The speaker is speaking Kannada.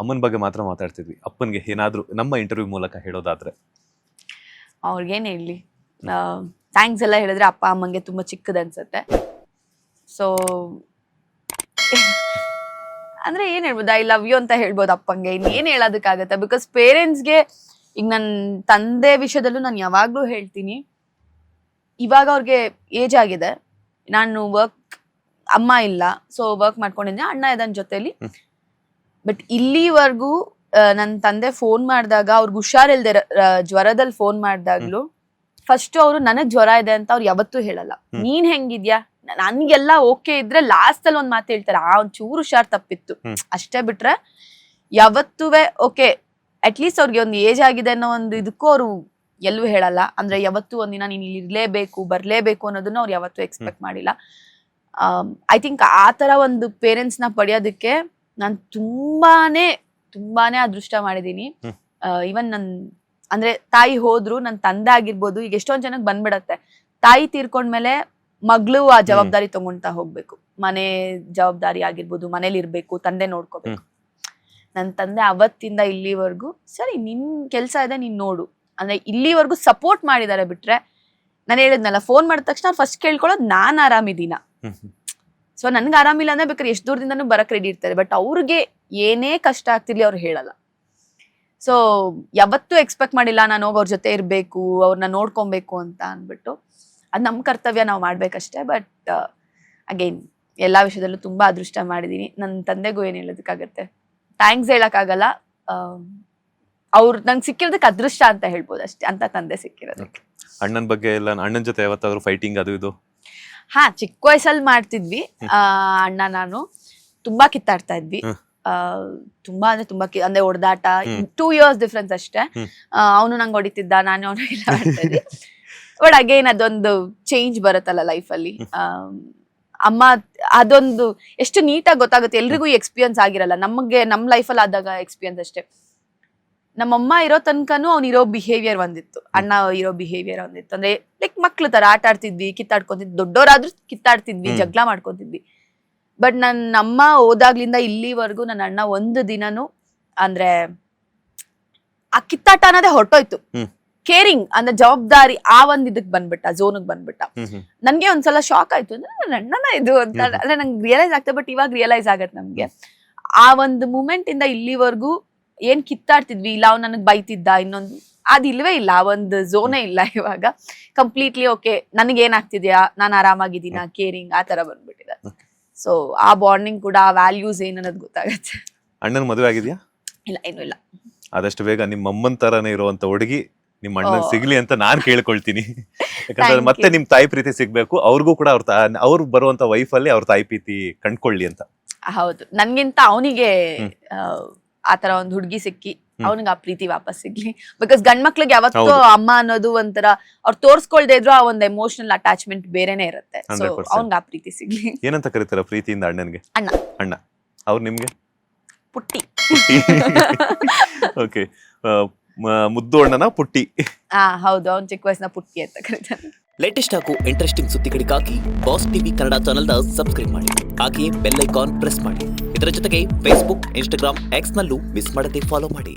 ಅಮ್ಮನ ಬಗ್ಗೆ ಮಾತ್ರ ಮಾತಾಡ್ತಿದ್ವಿ. ಅಪ್ಪನಿಗೆ ಏನಾದ್ರು ನಮ್ಮ ಇಂಟರ್ವ್ಯೂ ಮೂಲಕ ಹೇಳೋದಾದ್ರೆ? ಅವ್ರಿಗೇನು ಹೇಳಿ, ಥ್ಯಾಂಕ್ಸ್ ಎಲ್ಲ ಹೇಳಿದ್ರೆ ಅಪ್ಪ ಅಮ್ಮಂಗೆ ತುಂಬ ಚಿಕ್ಕದು ಅನ್ಸುತ್ತೆ. ಸೊ ಅಂದ್ರೆ ಏನ್ ಹೇಳ್ಬೋದು, ಐ ಲವ್ ಯು ಅಂತ ಹೇಳ್ಬೋದು ಅಪ್ಪಂಗೆ, ಇನ್ನೇನು ಹೇಳೋದಕ್ಕಾಗತ್ತೆ. ಬಿಕಾಸ್ ಪೇರೆಂಟ್ಸ್ಗೆ ಈಗ ನನ್ನ ತಂದೆ ವಿಷಯದಲ್ಲೂ ನಾನು ಯಾವಾಗ್ಲೂ ಹೇಳ್ತೀನಿ, ಇವಾಗ ಅವ್ರಿಗೆ ಏಜ್ ಆಗಿದೆ, ನಾನು ಅಮ್ಮ ಇಲ್ಲ, ಸೊ ವರ್ಕ್ ಮಾಡ್ಕೊಂಡಿದ್ದೆ, ಅಣ್ಣ ಇದನ್ ಜೊತೆಲಿ. ಬಟ್ ಇಲ್ಲಿವರೆಗೂ ನನ್ನ ತಂದೆ ಫೋನ್ ಮಾಡಿದಾಗ ಅವ್ರಿಗೆ ಹುಷಾರಿಲ್ದೆ ಜ್ವರದಲ್ಲಿ ಫೋನ್ ಮಾಡಿದಾಗ್ಲು ಫಸ್ಟ್ ಅವರು ನನಗ್ ಜ್ವರ ಇದೆ ಅಂತ ಅವ್ರು ಯಾವತ್ತೂ ಹೇಳಲ್ಲ. ನೀನ್ ಹೆಂಗಿದ್ಯಾ, ನನ್ಗೆಲ್ಲ ಓಕೆ ಇದ್ರೆ ಲಾಸ್ಟ್ ಅಲ್ಲಿ ಒಂದ್ ಮಾತು ಹೇಳ್ತಾರೆ, ಒಂಚೂರು ಹುಷಾರ್ ತಪ್ಪಿತ್ತು ಅಷ್ಟೇ. ಬಿಟ್ರೆ ಯಾವತ್ತೂವೆ ಓಕೆ, ಅಟ್ಲೀಸ್ಟ್ ಅವ್ರಿಗೆ ಒಂದು ಏಜ್ ಆಗಿದೆ ಅನ್ನೋ ಒಂದು ಇದಕ್ಕೂ ಅವರು ಎಲ್ಲೂ ಹೇಳಲ್ಲ. ಅಂದ್ರೆ ಯಾವತ್ತೂ ಒಂದಿನ ನೀನ್ ಇಲ್ಲಿ ಇರ್ಲೇಬೇಕು ಬರ್ಲೇಬೇಕು ಅನ್ನೋದನ್ನ ಅವ್ರು ಯಾವತ್ತೂ ಎಕ್ಸ್ಪೆಕ್ಟ್ ಮಾಡಿಲ್ಲ. ಐ ಥಿಂಕ್ ಆ ತರ ಒಂದು ಪೇರೆಂಟ್ಸ್ ನ ಪಡೆಯೋದಕ್ಕೆ ನಾನು ತುಂಬಾನೇ ಅದೃಷ್ಟ ಮಾಡಿದೀನಿ. ಇವನ್ ಅಂದ್ರೆ ತಾಯಿ ಹೋದ್ರು, ನನ್ ತಂದೆ ಆಗಿರ್ಬೋದು, ಈಗ ಎಷ್ಟೊಂದ್ ಜನಕ್ಕೆ ಬಂದ್ಬಿಡತ್ತೆ, ತಾಯಿ ತೀರ್ಕೊಂಡ್ಮೇಲೆ ಮಗಳು ಆ ಜವಾಬ್ದಾರಿ ತಗೊಂತಾ ಹೋಗ್ಬೇಕು, ಮನೆ ಜವಾಬ್ದಾರಿ ಆಗಿರ್ಬೋದು, ಮನೇಲಿ ಇರ್ಬೇಕು, ತಂದೆ ನೋಡ್ಕೋಬೇಕು. ನನ್ ತಂದೆ ಅವತ್ತಿಂದ ಇಲ್ಲಿವರೆಗೂ ಸರಿ ನಿನ್ ಕೆಲ್ಸ ಇದೆ ನೀನ್ ನೋಡು ಅಂದ್ರೆ ಇಲ್ಲಿವರೆಗೂ ಸಪೋರ್ಟ್ ಮಾಡಿದಾರೆ. ಬಿಟ್ರೆ ನಾನು ಹೇಳಿದ್ನಲ್ಲ, ಫೋನ್ ಮಾಡಿದ ತಕ್ಷಣ ಫಸ್ಟ್ ಕೇಳ್ಕೊಳ್ಳೋದು ನಾನ್ ಆರಾಮಿದೀನ. ಸೊ ನನ್ಗೆ ಆರಾಮಿಲ್ಲ ಅಂದ್ರೆ ಬೇಕಾದ್ರೆ ಎಷ್ಟು ದೂರದಿಂದನೂ ಬರಕ್ ರೆಡಿ ಇರ್ತಾರೆ. ಬಟ್ ಅವ್ರಿಗೆ ಏನೇ ಕಷ್ಟ ಆಗ್ತಿರ್ಲಿ ಅವ್ರು ಹೇಳಲ್ಲ. ಸೊ ಯಾವತ್ತೂ ಎಕ್ಸ್ಪೆಕ್ಟ್ ಮಾಡಿಲ್ಲ ನಾನು ಹೋಗಿ ಅವ್ರ ಜೊತೆ ಇರ್ಬೇಕು, ಅವ್ರನ್ನ ನೋಡ್ಕೊಬೇಕು ಅಂತ ಅಂದ್ಬಿಟ್ಟು. ಅದ್ ನಮ್ ಕರ್ತವ್ಯ, ನಾವು ಮಾಡ್ಬೇಕಷ್ಟೇ. ಬಟ್ ಅಗೈನ್ ಎಲ್ಲಾ ವಿಷಯದಲ್ಲೂ ತುಂಬಾ ಅದೃಷ್ಟ ಮಾಡಿದೀನಿ. ನನ್ನ ತಂದೆಗೂ ಏನ್ ಹೇಳೋದಕ್ಕಾಗತ್ತೆ, ಥ್ಯಾಂಕ್ಸ್ ಹೇಳಕ್ಕಾಗಲ್ಲ. ಅವ್ರು ನಂಗೆ ಸಿಕ್ಕಿರೋದಕ್ಕೆ ಅದೃಷ್ಟ ಅಂತ ಹೇಳ್ಬೋದು ಅಷ್ಟೇ, ಅಂತ ತಂದೆ ಸಿಕ್ಕಿರೋದಕ್ಕೆ. ಅಣ್ಣನ ಬಗ್ಗೆ ಎಲ್ಲ, ಅಣ್ಣನ ಜೊತೆ ಯಾವತ್ತಾದ್ರೂ ಫೈಟಿಂಗ್ ಅದು ಇದು? ಹಾ, ಚಿಕ್ಕ ವಯಸ್ಸಲ್ಲಿ ಮಾಡ್ತಿದ್ವಿ. ಅಣ್ಣ ನಾನು ತುಂಬಾ ಕಿತ್ತಾಡ್ತಾ ಇದ್ವಿ. ತುಂಬಾ ಅಂದ್ರೆ ಹೊಡೆದಾಟ. 2 years ಡಿಫ್ರೆನ್ಸ್ ಅಷ್ಟೇ. ಅವನು ನಂಗೆ ಹೊಡಿತಿದ್ದ, ನಾನು ಅವನಿಗೆಲ್ಲ ಮಾಡ್ತಾ ಇದ್ವಿ. ಬಟ್ ಅಗೈನ್ ಅದೊಂದು ಚೇಂಜ್ ಬರುತ್ತಲ್ಲ ಲೈಫಲ್ಲಿ. ಅಮ್ಮ ಅದೊಂದು ಎಷ್ಟು ನೀಟಾಗಿ ಗೊತ್ತಾಗುತ್ತೆ, ಎಲ್ರಿಗೂ ಈ ಎಕ್ಸ್ಪೀರಿಯನ್ಸ್ ಆಗಿರಲ್ಲ. ನಮಗೆ ನಮ್ಮ ಲೈಫಲ್ಲಿ ಆದಾಗ ಎಕ್ಸ್ಪೀರಿಯನ್ಸ್ ಅಷ್ಟೇ. ನಮ್ಮಮ್ಮ ಇರೋ ತನಕನೂ ಅವ್ನಿರೋ ಬಿಹೇವಿಯರ್ ಒಂದಿತ್ತು, ಅಣ್ಣ ಇರೋ ಬಿಹೇವಿಯರ್ ಒಂದಿತ್ತು. ಅಂದ್ರೆ ಲೈಕ್ ಮಕ್ಳು ತರ ಆಟ ಆಡ್ತಿದ್ವಿ, ಕಿತ್ತಾಡ್ಕೊಂತಿದ್ವಿ, ದೊಡ್ಡವರಾದ್ರೂ ಕಿತ್ತಾಡ್ತಿದ್ವಿ, ಜಗಳ ಮಾಡ್ಕೊಂತಿದ್ವಿ. ಬಟ್ ನನ್ನ ಅಮ್ಮ ಹೋದಾಗ್ಲಿಂದ ಇಲ್ಲಿವರೆಗೂ ನನ್ನ ಅಣ್ಣ ಒಂದು ದಿನನೂ ಅಂದ್ರೆ ಆ ಕಿತ್ತಾಟ ಅನ್ನೋದೇ ಹೊರಟೋಯ್ತು. ಕೇರಿಂಗ್ ಅಂದ್ರೆ ಜವಾಬ್ದಾರಿ ಆ ಒಂದ್ ಇದಕ್ ಬಂದ್ಬಿಟ್ಟ, ಝೋನ್ಗ್ ಬಂದ್ಬಿಟ್ಟ. ನನ್ಗೆ ಒಂದ್ಸಲ ಶಾಕ್ ಆಯ್ತು, ಅಂದ್ರೆ ನನ್ನ ಅಣ್ಣನ ಇದು ಅಂತ. ಅಂದ್ರೆ ನಂಗೆ ರಿಯಲೈಸ್ ಆಗ್ತದೆ, ಬಟ್ ಇವಾಗ ರಿಯಲೈಸ್ ಆಗತ್ತೆ ನಮ್ಗೆ. ಆ ಒಂದು ಮೂಮೆಂಟ್ ಇಂದ ಇಲ್ಲಿವರೆಗೂ ಏನ್ ಕಿತ್ತಾಡ್ತಿದ್ವಿ, ಇಲ್ಲ ಅವ್ನು ನನಗ್ ಬೈತಿದ್ದ, ಇನ್ನೊಂದು ಅದಿಲ್ವೇ ಇಲ್ಲ, ಆ ಒಂದು ಝೋನೇ ಇಲ್ಲ. ಇವಾಗ ಕಂಪ್ಲೀಟ್ಲಿ ಓಕೆ, ನನಗೆ ಏನಾಗ್ತಿದ್ಯಾ, ನಾನು ಆರಾಮಾಗಿದ್ದೀನ, ಕೇರಿಂಗ್ ಆ ತರ ಬಂದ್ಬಿಟ್ಟಿದೆ. ಸೊ ಆ ಬಾಂಡಿಂಗ್ ಕೂಡ, ಆ ವ್ಯಾಲ್ಯೂಸ್ ಏನನ್ನೋದು ಗೊತ್ತಾಗತ್ತೆ. ಅಣ್ಣನ ಮದುವೆ ಆಗಿದ್ಯಾ? ಇಲ್ಲ, ಏನು ಇಲ್ಲ. ಆದಷ್ಟು ಬೇಗ ನಿಮ್ಮ ಅಮ್ಮನ ತರಾನೇ ಇರುವಂತ ಹುಡುಗಿ ನಿಮ್ಮ ಅಣ್ಣನ್ ಸಿಗ್ಲಿ ಅಂತ ನಾನ್ ಕೇಳ್ಕೊಳ್ತೀನಿ. ಯಾಕಂದ್ರೆ ಮತ್ತೆ ನಿಮ್ ತಾಯಿ ಪ್ರೀತಿ ಸಿಗ್ಬೇಕು, ಅವ್ರಿಗೂ ಕೂಡ ಅವ್ರು ಬರುವಂತ ವೈಫ್ ಅಲ್ಲಿ ಅವ್ರ ತಾಯಿ ಪ್ರೀತಿ ಕಂಡ್ಕೊಳ್ಳಿ ಅಂತ. ಹೌದು, ನನ್ಗಿಂತ ಅವನಿಗೆ ಆತರ ಒಂದ್ ಹುಡುಗಿ ಸಿಕ್ಕಿ ಅವನಿಗೆ ಆ ಪ್ರೀತಿ ವಾಪಸ್ ಸಿಗ್ಲಿ. ಬಿಕಾಸ್ ಗಂಡ್ ಮಕ್ಳಿಗೆ ಯಾವತ್ತೂ ಅಮ್ಮ ಅನ್ನೋದು ಒಂಥರ ಅವ್ರು ತೋರ್ಸ್ಕೊಳ್ದೆ ಇದ್ರು ಆ ಒಂದು ಎಮೋಷನಲ್ ಅಟ್ಯಾಚ್ಮೆಂಟ್ ಬೇರೆನೆ ಇರುತ್ತೆ. ಸೊ ಅವ್ನಿಗೆ ಆ ಪ್ರೀತಿ ಸಿಗ್ಲಿ. ಏನಂತ ಕರೀತಾರ ಪ್ರೀತಿಯಿಂದ ಅಣ್ಣನ್ಗೆ? ಅಣ್ಣ. ಅಣ್ಣ. ಅವ್ರು ನಿಮ್ಗೆ? ಪುಟ್ಟಿ. ಓಕೆ, ಮುದ್ದು ಅಣ್ಣನ ಪುಟ್ಟಿ. ಹೌದು, ಅವ್ನು ಚಿಕ್ಕ ವಯಸ್ಸಿನ ಪುಟ್ಟಿ ಅಂತ ಕರೀತಾನೆ. ಲೇಟೆಸ್ಟ್ ಹಾಗೂ ಇಂಟ್ರೆಸ್ಟಿಂಗ್ ಸುದ್ದಿಗಳಿಗಾಗಿ ಬಾಸ್ ಟಿವಿ ಕನ್ನಡ ಚಾನೆಲ್ನ ಸಬ್ಸ್ಕ್ರೈಬ್ ಮಾಡಿ, ಹಾಗೆಯೇ ಬೆಲ್ ಐಕಾನ್ ಪ್ರೆಸ್ ಮಾಡಿ. ಇದರ ಜೊತೆಗೆ ಫೇಸ್ಬುಕ್, ಇನ್ಸ್ಟಾಗ್ರಾಮ್, ಎಕ್ಸ್ ನಲ್ಲೂ ಮಿಸ್ ಮಾಡದೆ ಫಾಲೋ ಮಾಡಿ.